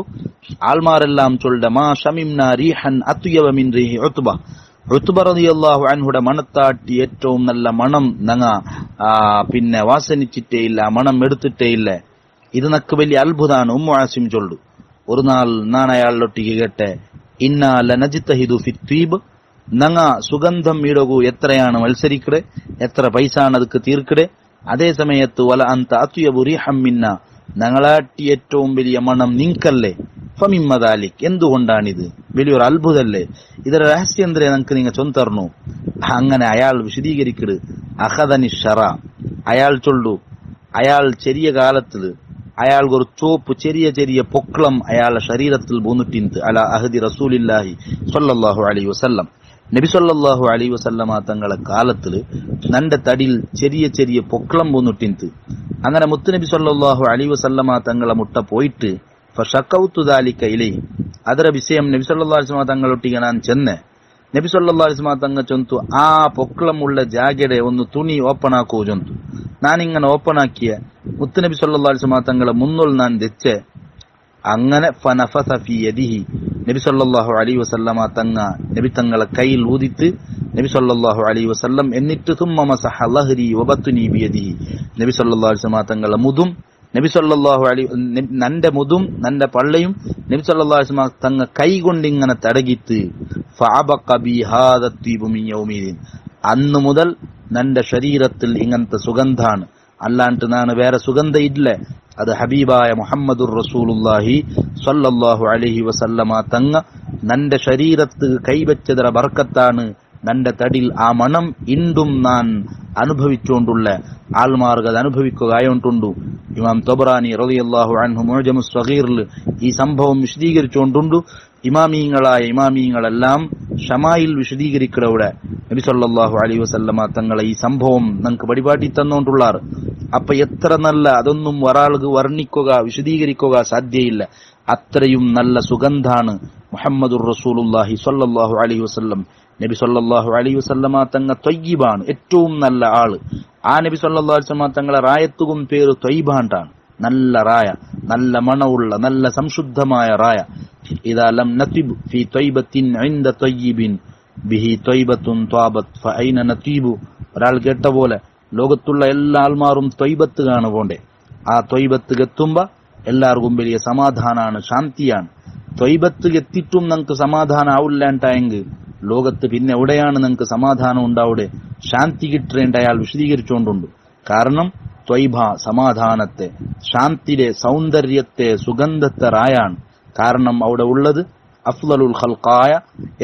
B: ആൾമാരെല്ലാം ചൊല്ലുടെ മാ ഷമിംന റീഹൻ അത്യബ മിൻ റീഹി ഉത്ബ, ഉത്ബ റളിയല്ലാഹു അൻഹുടെ മണത്താട്ടി ഏറ്റവും നല്ല മണം ഞങ്ങ പിന്നെ വാസനിച്ചിട്ടേ ഇല്ല, മണം എടുത്തിട്ടേ ഇല്ല. ഇത് നക്ക് വലിയ അത്ഭുതമാണ്. ഉമ്മു ആസിം ചൊല്ലു, ഒരു നാൾ ഞാൻ അയാളിലൊട്ടിക്ക് കേട്ടെ, ഇന്നാ ലനജ്തഹിദു ഫിത്വീബ്, ഞങ്ങ സുഗന്ധം ഇടകു എത്രയാണ് മത്സരിക്കടെ, എത്ര പൈസ ആണ് ಅದಕ್ಕೆ തീർക്കടെ. അതേ സമയത്ത് വല അന്ത അത്യബു റീഹം മിന്ന, ഞങ്ങളാട്ടി ഏറ്റവും വലിയ മണം നിങ്ങക്കല്ലേ. ഫമിമ്മ ദാലിക്, എന്തുകൊണ്ടാണിത്? വലിയൊരു അത്ഭുതല്ലേ. ಇದರ ರಹಸ್ಯ ಅಂದ್ರೆ നമുക്ക് നിങ്ങൾ ചൊന്തർന്നു. അങ്ങനെ അയാൾ വിശദീകരിക്കട്. അഖദനി ഷറ, അയാൾ ചൊല്ലു, അയാൾ ചെറിയ കാലത്തിൽ അയാൾക്ക് ഒരു ചോപ്പ് ചെറിയ ചെറിയ പൊക്കളം അയാളുടെ ശരീരത്തിൽ പോന്നിട്ടിന്ത് അല അഹദി റസൂലില്ലാഹി സ്വല്ലല്ലാഹു അലൈഹി വസല്ലം. നബി സല്ലല്ലാഹു അലൈഹി വസല്ലമ തങ്ങളെ കാലത്തില് നന്റെ തടിയിൽ ചെറിയ ചെറിയ പൊക്കളം പോന്നിട്ടിന്ത്. അങ്ങനെ മുത്തുനബി സല്ലല്ലാഹു അലൈഹി വസല്ലമ തങ്ങളെ മുട്ട പോയിട്ട് ഫശഖൗതു ദാലിക ഇലൈഹി, ಅದರ ವಿಷಯ നബി സല്ലല്ലാഹു അലൈഹി വസല്ലമ തങ്ങളൊಟ್ಟಿಗೆ ನಾನು ಚೆನ್ನೆ. നബി സല്ലല്ലാഹു അലൈഹി വസല്ലമ തങ്ങൾ ചൊന്തു, ആ പൊക്കളമുള്ള ജാഗയുടെ ഒന്ന് തുണി ഓപ്പൺ ആക്കൂ ചൊന്തു. ഞാനിങ്ങനെ ഓപ്പൺ ആക്കിയ മുത്തുനബി സല്ലല്ലാഹു അലൈഹി വസല്ലമ തങ്ങളെ മുന്നോൾ ഞാൻ തെച്ചെ. അങ്ങനെ ഫനഫസ ഫീ യദിഹി, നബി സല്ലല്ലാഹു അലൈഹി വസല്ലമ തങ്ങ നബി തങ്ങളെ കയ്യിൽ ഊതിത്ത് നബി സല്ലല്ലാഹു അലൈഹി വസല്ലം. എന്നിട്ട് തുമ്മ മസഹ ലഹരി വബത്നി ബിയദിഹി, നബി സല്ലല്ലാഹു അലൈഹി വസല്ലമ തങ്ങളെ മുതും നബി സല്ലല്ലാഹു അലൈഹി നന്റെ മുതും നന്റെ പള്ളയും നബി സല്ലല്ലാഹു അലൈഹി വസല്ലമ തങ്ങ കൈ കൊണ്ടിങ്ങനെ തടകിത്ത് ഫഅബഖ ബി ഹാദ ത്വീബു മിൻ യൗമിദിൻ, അന്നു മുതൽ നന്റെ ശരീരത്തിൽ ഇങ്ങനത്തെ സുഗന്ധാണ്, അല്ലാണ്ട് നാണ് വേറെ സുഗന്ധ ഇല്ല. അത് ഹബീബായ മുഹമ്മദുർ റസൂലുള്ളാഹി സ്വല്ലല്ലാഹു അലൈഹി വസല്ലമ തങ്ങ നന്റെ ശരീരത്ത് കൈവച്ചതര ബർക്കത്താണ്. നന്റെ തടിൽ ആ മണം ഇണ്ടും നാൻ അനുഭവിച്ചുകൊണ്ടുള്ള ആൾമാർക്ക് അത് അനുഭവിക്കുകയായിട്ടുണ്ടു. ഇമാം തൊബറാനി റളിയല്ലാഹു അൻഹു മുഅ്ജമുസ് സഗീറിൽ ഈ സംഭവം വിശദീകരിച്ചുകൊണ്ടുണ്ട്. ഇമാമീങ്ങളെല്ലാം ഷമായിൽ വിശദീകരിക്കടവിടെ നബി സല്ലല്ലാഹു അലൈഹി വസല്ലമ തങ്ങളെ ഈ സംഭവം നമുക്ക് പടിപാട്ടി തന്നുകൊണ്ടുള്ളാർ. അപ്പൊ എത്ര നല്ല, അതൊന്നും ഒരാൾക്ക് വർണ്ണിക്കുക വിശദീകരിക്കുക സാധ്യയില്ല. അത്രയും നല്ല സുഗന്ധാണ് മുഹമ്മദുർ റസൂലുള്ളാഹി സ്വല്ലല്ലാഹു അലൈഹി വസല്ലം. നബി സല്ലല്ലാഹു അലൈഹി വസല്ലമ തങ്ങ ത്വയ്യിബാണ്, ഏറ്റവും നല്ല ആള്. ആ നബി സല്ലല്ലാഹു അലൈഹി വസല്ലമ തങ്ങളെ റായത്തുകും പേര് ത്വയ്യിബാണ്ടാണ്, നല്ല റായ, നല്ല മണമുള്ള നല്ല സംശുദ്ധമായ റായ. ഇദാ ലം നതിബ് ഫീ ത്വയ്ബത്തിൻ ഇൻദ ത്വയ്യിബിൻ ബിഹി ത്വയ്ബത്തുൻ ത്വാബത് ഫഅയ്ന നതീബു. ഒരാൾ കേട്ട പോലെ ലോകത്തുള്ള എല്ലാ ആൾമാരും ത്വയ്ബത്ത് കാണുപോണ്ടേ. ആ ത്വയ്ബത്ത് എത്തുമ്പോ എല്ലാവർക്കും വലിയ സമാധാനാണ്, ശാന്തിയാണ്. ത്വയ്ബത്ത് എത്തിയിട്ടും നമുക്ക് സമാധാനം ആവില്ലാണ്ടായെങ്കിൽ ലോകത്ത് പിന്നെ എവിടെയാണ് നിങ്ങൾക്ക് സമാധാനം ഉണ്ടാവിടെ, ശാന്തി കിട്ടേണ്ട അയാൾ വിശദീകരിച്ചുകൊണ്ടുണ്ട്. കാരണം ത്വയ്ബ സമാധാനത്തെ, ശാന്തിയുടെ സൗന്ദര്യത്തെ, സുഗന്ധത്തെ റായാണ്. കാരണം അവിടെ ഉള്ളത് അഫ്ളലുൽ ഖൽഖായ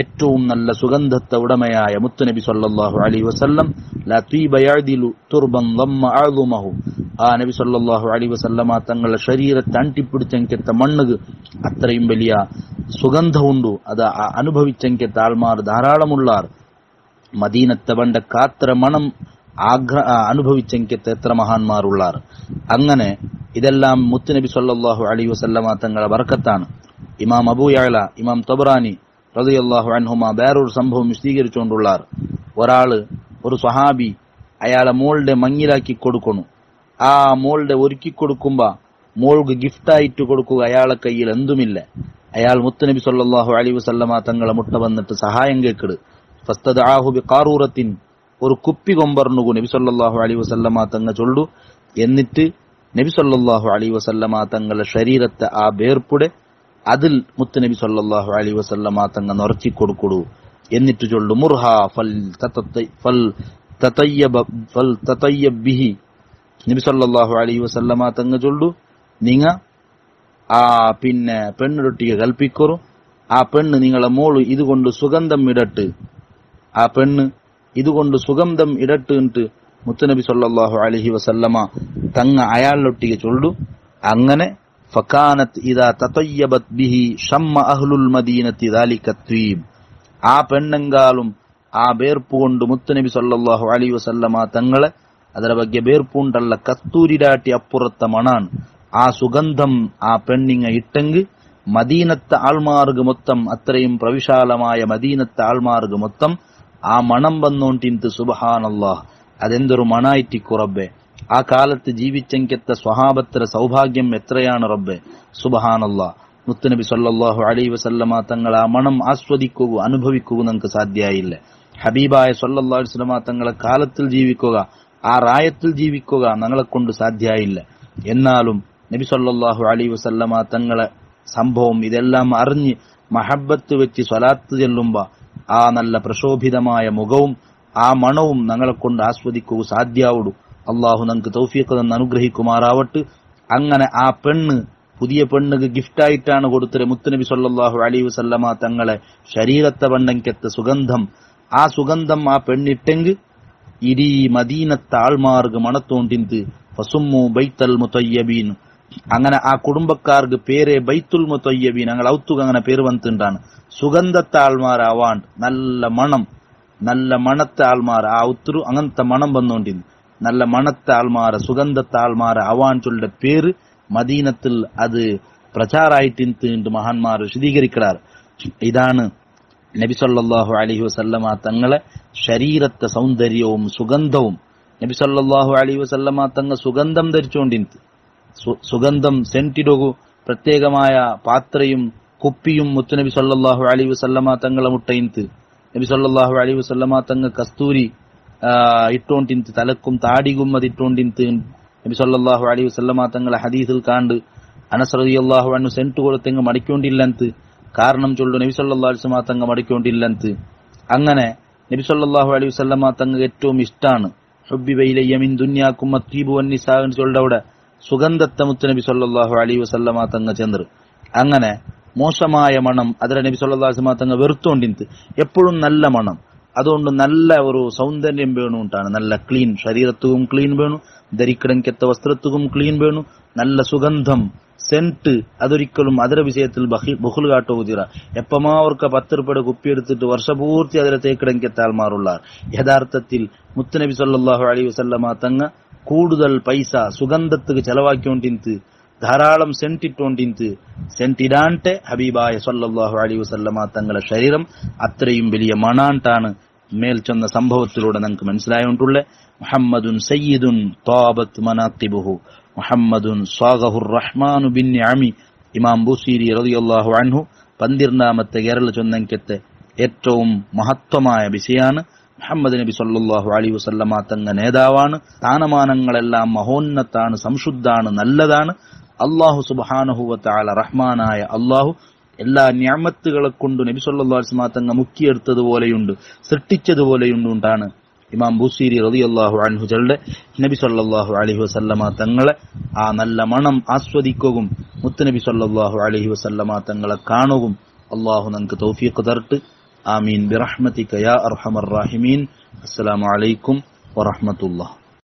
B: ഏറ്റവും നല്ല സുഗന്ധത്തെ ഉടമയായ മുത്തുനബി സല്ലല്ലാഹു അലൈഹി വസല്ലം. ലാ ത്വീബ യഅദിലു തുർബൻ ദമ്മ അഅ്ളുമഹു, ആ നബി സല്ലല്ലാഹു അലൈഹി വസല്ലമ തങ്ങളുടെ ശരീരത്തെ അണ്ടിപ്പിടിച്ചെങ്കത്ത മണ്ണുക അത്രയും വലിയ സുഗന്ധമുണ്ടു. അത് അനുഭവിച്ചെങ്കത്ത ആൾമാർ ധാരാളമുള്ളാർ. മദീനത്തെ വണ്ട കാത്ര മണം അനുഭവിച്ചെങ്കത്ത എത്ര മഹാന്മാരുള്ളാർ. അങ്ങനെ ഇതെല്ലാം മുത്തുനബി സല്ലല്ലാഹു അലൈഹി വസല്ലമ തങ്ങളുടെ ബർക്കത്താണ്. ഇമാം അബൂ യഅല, ഇമാം തബറാനി റളിയല്ലാഹു അൻഹുമ വേറൊരു സംഭവം വിശദീകരിച്ചുകൊണ്ടുള്ളാർ. ഒരാള്, ഒരു സ്വഹാബി അയാളെ മോളുടെ മങ്ങിലാക്കി കൊടുക്കണു. ആ മോളുടെ ഒരുക്കി കൊടുക്കുമ്പോ മോൾക്ക് ഗിഫ്റ്റായിട്ട് കൊടുക്കുക അയാളെ കയ്യിൽ എന്തുമില്ല. അയാൾ മുത്തുനബി സല്ലല്ലാഹു അലൈഹി വസല്ലമ തങ്ങളെ മുട്ട വന്നിട്ട് സഹായം കേൾക്കിട്. ഫസ്തദഅഹു ബിഖാറൂറത്തിൻ, ഒരു കുപ്പി കൊമ്പർന്നുകു നബി സല്ലല്ലാഹു അലൈഹി വസല്ലമ തങ്ങ ചൊല്ലു. എന്നിട്ട് നബി സല്ലല്ലാഹു അലൈഹി വസല്ലമ തങ്ങളുടെ ശരീരത്തെ ആ വേർപ്പുടെ അതിൽ മുത്തുനബി സല്ലല്ലാഹു അലൈഹി വസല്ലമ തങ്ങ നിറച്ചി കൊടുക്കൊടു. എന്നിട്ട് ചൊല്ലു മുർഹ ഫൽ തതയ്യബ് ബിഹി. നബി സല്ലല്ലാഹു അലൈഹി വസല്ലമ തങ്ങ ചൊല്ലു, നിങ്ങ ആ പിന്നെ പെണ്ണൊട്ടിയെ കൽപ്പിക്കൊരു, ആ പെണ്ണ് നിങ്ങളെ മോള് ഇതുകൊണ്ട് സുഗന്ധം ഇടട്ട്, ആ പെണ്ണ് ഇതുകൊണ്ട് സുഗന്ധം ഇടട്ട് മുത്തുനബി സല്ലല്ലാഹു അലൈഹി വസല്ലമ തങ്ങ അയാളൊട്ടിಗೆ ചൊല്ലു. അങ്ങനെ ഫകാനത്ത് ഇദാ തതയ്യബത് ബിഹി ഷമ്മ അഹ്ലുൽ മദീനത്തി ദാലിക ത്വീബ്, ആ പെണ്ണെങ്കാലും ആ ಬೇರ್ಪು കൊണ്ട് മുത്തുനബി സല്ലല്ലാഹു അലൈഹി വസല്ലമ തങ്ങളെ ಅದರ ಬಗ್ಗೆ ಬೇರ್ಪುണ്ടಲ್ಲ കസ്തൂരിടാട്ടി അപ്പുറത്ത മണാണ്. ആ സുഗന്ധം ആ പെണ്ണിങ്ങ ഇട്ടെങ്കിൽ മദീനത്തെ ആൾമാർക്ക് മൊത്തം, അത്രയും പ്രവിശാലമായ മദീനത്തെ ആൾമാർക്ക് മൊത്തം ആ മണം വന്നോണ്ടിന്ത്. സുബ്ഹാനല്ലാഹ്, അതെന്തൊരു മണായിട്ടിക്കു റബ്ബെ. ആ കാലത്ത് ജീവിച്ചെങ്കത്ത സ്വഹാബത്തിന്റെ സൗഭാഗ്യം എത്രയാണ് റബ്ബെ. സുബ്ഹാനല്ലാഹ്, മുത്തുനബി സല്ലല്ലാഹു അലൈഹി വസല്ലമ തങ്ങൾ ആ മണം ആസ്വദിക്കുക അനുഭവിക്കുക നമുക്ക് സാധ്യമായില്ല. ഹബീബായ സല്ലല്ലാഹു അലൈഹി വസല്ലമ തങ്ങളെ കാലത്തിൽ ജീവിക്കുക, ആ റായത്തിൽ ജീവിക്കുക ഞങ്ങളെ കൊണ്ട് സാധ്യമായില്ല. എന്നാലും നബി സല്ലല്ലാഹു അലൈഹി വസല്ലമ തങ്ങളെ സംഭവം ഇതെല്ലാം അറിഞ്ഞ് മഹബത്ത് വെച്ച് സ്വലാത്ത് ചെല്ലുമ്പോ ആ നല്ല പ്രശോഭിതമായ മുഖവും ആ മണവും ഞങ്ങളെ കൊണ്ട് ആസ്വദിക്കുക സാധ്യാവുള്ളൂ. അള്ളാഹു നമുക്ക് തൗഫീഖ് തന്ന് അനുഗ്രഹിക്കുമാറാവട്ടെ. അങ്ങനെ ആ പെണ്ണ്, പുതിയ പെണ്ണുക്ക് ഗിഫ്റ്റായിട്ടാണ് കൊടുത്തത് മുത്തുനബി സല്ലല്ലാഹു അലൈഹി വസല്ലമ തങ്ങളെ ശരീരത്തെ വണ്ണങ്കത്തെ സുഗന്ധം. ആ സുഗന്ധം ആ പെണ്ണിട്ടെങ്കിൽ ഇടീ മദീനത്തെ ആൾമാർക്ക് മണത്തോണ്ടിന്ത്. ഫസുമ്മു ബൈത്തൽ മുതയ്യബീൻ, അങ്ങനെ ആ കുടുംബക്കാർക്ക് പേരെ ബൈത്തുൽ മുത്തയ്യബീൻ ഞങ്ങൾ ഔത്തുക അങ്ങനെ പേര് വന്നിട്ടുണ്ടാണ്. സുഗന്ധത്തെ ആൾമാരാവാൻ നല്ല മണത്തെ ആൾമാർ ആ ഔത്തുരു അങ്ങനത്തെ മണം വന്നുകൊണ്ടിരുന്നു. നല്ല മണത്തെ ആൾമാര സുഗന്ധത്തെ ആൾമാര അവാൻ ചൊല്ലുടെ പേര് മദീനത്തിൽ അത് പ്രചാരായിട്ട് മഹാന്മാർ വിശദീകരിക്കാറ്. ഇതാണ് നബി സല്ലല്ലാഹു അലൈഹി വസല്ലമ തങ്ങളെ ശരീരത്തെ സൗന്ദര്യവും സുഗന്ധവും. നബി സല്ലല്ലാഹു അലൈഹി വസല്ലമ തങ്ങൾ സുഗന്ധം ധരിച്ചുകൊണ്ടിരുന്നു. സുഗന്ധം സെന്റിഡോഗു പ്രത്യേകമായ പാത്രയും കുപ്പിയും മുത്തുനബി സല്ലല്ലാഹു അലൈഹി വസല്ലമ തങ്ങളെ മുട്ടയിന്ത്. നബി സല്ലല്ലാഹു അലൈഹി വസല്ലമ തങ്ങൾ കസ്തൂരി ഇട്ടോണ്ടിന്ത്, തലക്കും താടികും അത് ഇട്ടോണ്ടിന്ത്. നബി സല്ലല്ലാഹു അലൈഹി വസല്ലമ തങ്ങളെ ഹദീസിൽ കാണ്ട് അനസ് റളിയല്ലാഹു അൻഹു സെന്റ് കൊടുത്തെങ്ങ് മടിക്കൊണ്ടില്ലന്ത്. കാരണം ചൊല്ലു നബി സല്ലല്ലാഹു അലൈഹി വസല്ലമ തങ്ങൾ മടിക്കൊണ്ടില്ലന്ത്. അങ്ങനെ നബി സല്ലല്ലാഹു അലൈഹി വസല്ലമ തങ്ങൾ ഏറ്റവും ഇഷ്ടാണ് ഹുബ്ബിബ ഇലയ്യ മിൻ ദുനിയാകും അത്തീബു വന്നിസാ എന്ന് ചൊല്ലവിടെ സുഗന്ധത്തെ മുത്തുനബി സല്ലല്ലാഹു അലൈഹി വസല്ലമ തങ്ങൾ ചെന്നർ. അങ്ങനെ മോശമായ മണം അതിലെ നബി സല്ലല്ലാഹു അലൈഹി വസല്ലമ തങ്ങൾ വെറുത്തോണ്ടിന്ത്. എപ്പോഴും നല്ല മണം, അതുകൊണ്ട് നല്ല ഒരു സൗന്ദര്യം വേണുണ്ടാണ്. നല്ല ക്ലീൻ ശരീരത്തും ക്ലീൻ വേണു, ധരിക്കിടങ്കത്തെ വസ്ത്രത്തും ക്ലീൻ വേണു. നല്ല സുഗന്ധം സെന്റ് അതൊരിക്കലും അതിരെ വിഷയത്തിൽ ബഹുൽ കാട്ടുക. എപ്പമാ അവർക്ക് 10 രൂപയുടെ കുപ്പിയെടുത്തിട്ട് വർഷപൂർത്തി അതിലെ തേക്കിടങ്കത്തെ ആൾമാറുള്ള യഥാർത്ഥത്തിൽ മുത്തുനബി സല്ലല്ലാഹു അലൈഹി വസല്ലമ തങ്ങ കൂടുതൽ പൈസ സുഗന്ധത്തിന് ചെലവാക്കിക്കൊണ്ടിന്ത്, ധാരാളം സെന്റ് ഇട്ടോണ്ടിന്ത്. സെന്റ് ഇടാണ്ടെ ഹബീബായ സല്ലല്ലാഹു അലൈഹി വസല്ലമ തങ്ങളുടെ ശരീരം അത്രയും വലിയ മണാണ്ടാണ്. മേൽ ചെന്ന സംഭവത്തിലൂടെ നമുക്ക് മനസ്സിലായോണ്ടുള്ള മുഹമ്മദുൻ സയ്യിദുൻ താബത്ത് മനാഖിബുഹു മുഹമ്മദുൻ സ്വാഗഹുർ റഹ്മാനു ബിൻ നിഅമി. ഇമാം ബുസീരി റളിയല്ലാഹു അൻഹു 12ാമത്തെ കേരള ചൊന്നങ്കത്തെ ഏറ്റവും മഹത്വമായ വിഷയാണ്. മുഹമ്മദ് നബി സല്ലല്ലാഹു അലൈഹി വസല്ലമ തങ്ങ നേതാവാണ്. സ്ഥാനമാനങ്ങളെല്ലാം മഹോന്നതാണ്, സംശുദ്ധാണ്, നല്ലതാണ്. അല്ലാഹു സുബ്ഹാനഹു വ തആല റഹ്മാനായ അല്ലാഹു എല്ലാ നിഅമത്തുകളെ കൊണ്ട് നബി സല്ലല്ലാഹു അലൈഹി വസല്ലമ തങ്ങ മുക്കിയെടുത്തതുപോലെയുണ്ട്, സൃഷ്ടിച്ചതുപോലെയുണ്ടാണ്. ഇമാം ബുസീരി റളിയല്ലാഹു അൻഹു ചൊല്ലെ നബി സല്ലല്ലാഹു അലൈഹി വസല്ലമ തങ്ങളെ ആ നല്ല മണം ആസ്വദിക്കുകയും മുത്തുനബി സല്ലല്ലാഹു അലൈഹി വസല്ലമ തങ്ങളെ കാണുകയും അല്ലാഹു നമുക്ക് തൗഫീഖ് തരട്ടെ. ആമീൻ ബിറഹ്മതിക യാ അർഹമർ റഹീമീൻ. അസ്സലാമു അലൈക്കും വറഹ്മത്തുള്ളാഹി.